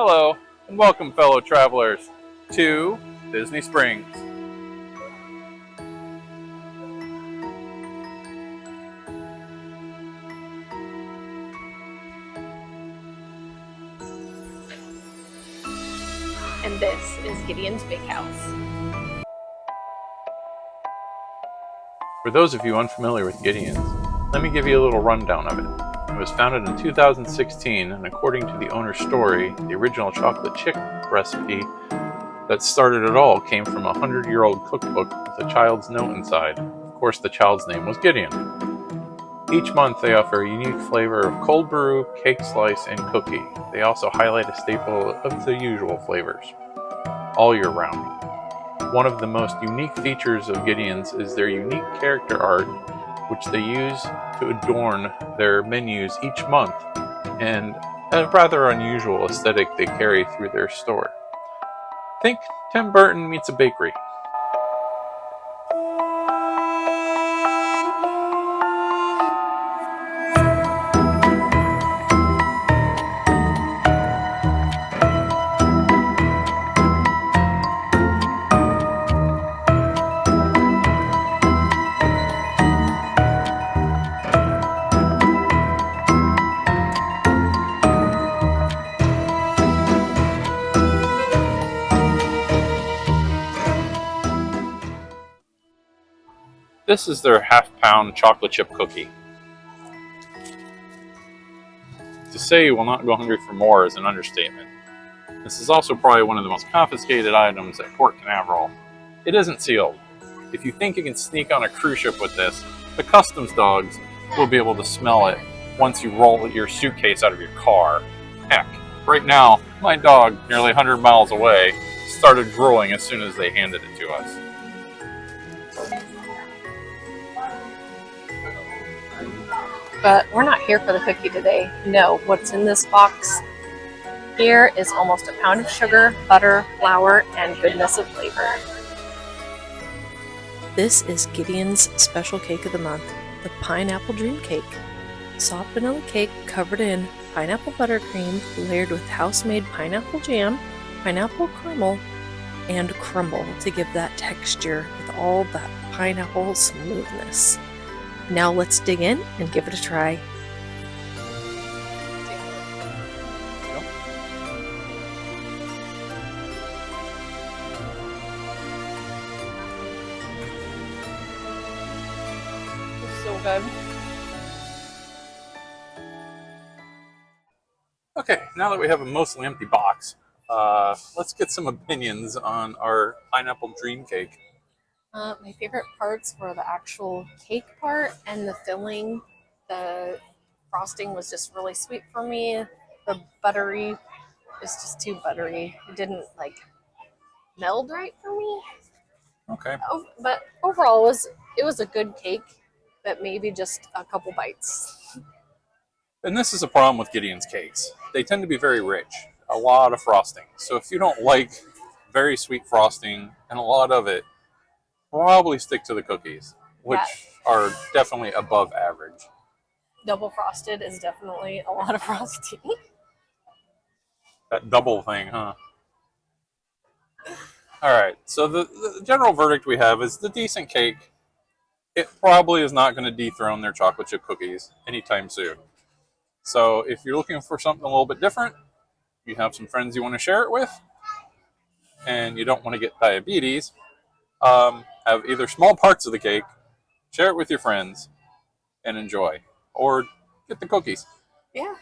Hello, and welcome, fellow travelers, to Disney Springs. And this is Gideon's Big House. For those of you unfamiliar with Gideon's, let me give you a little rundown of it. It was founded in 2016, and according to the owner's story, the original chocolate chip recipe that started it all came from a 100-year-old cookbook with a child's note inside. Of course, the child's name was Gideon. Each month, they offer a unique flavor of cold brew, cake slice, and cookie. They also highlight a staple of the usual flavors, all year round. One of the most unique features of Gideon's is their unique character art, which they use to adorn their menus each month, and a rather unusual aesthetic they carry through their store. Think Tim Burton meets a bakery. This is their half-pound chocolate chip cookie. To say you will not go hungry for more is an understatement. This is also probably one of the most confiscated items at Port Canaveral. It isn't sealed. If you think you can sneak on a cruise ship with this, the customs dogs will be able to smell it once you roll your suitcase out of your car. Heck, right now, my dog, nearly 100 miles away, started drooling as soon as they handed it to us. But we're not here for the cookie today. No, what's in this box here is almost a pound of sugar, butter, flour, and goodness of flavor. This is Gideon's special cake of the month, the Pineapple Dream Cake. Soft vanilla cake covered in pineapple buttercream layered with house-made pineapple jam, pineapple caramel, and crumble to give that texture with all that pineapple smoothness. Now let's dig in and give it a try. It's so good. Okay, now that we have a mostly empty box, let's get some opinions on our pineapple dream cake. My favorite parts were the actual cake part and the filling. The frosting was just really sweet for me. The buttery is just too buttery. It didn't meld right for me. Okay. But overall, it was a good cake, but maybe just a couple bites. And this is a problem with Gideon's cakes. They tend to be very rich, a lot of frosting. So if you don't like very sweet frosting and a lot of it, probably stick to the cookies, which are definitely above average. Double frosted is definitely a lot of frosting. That double thing, huh? Alright, so the general verdict we have is the decent cake. It probably is not going to dethrone their chocolate chip cookies anytime soon. So if you're looking for something a little bit different, you have some friends you want to share it with, and you don't want to get diabetes, have either small parts of the cake, share it with your friends, and enjoy. Or get the cookies. Yeah,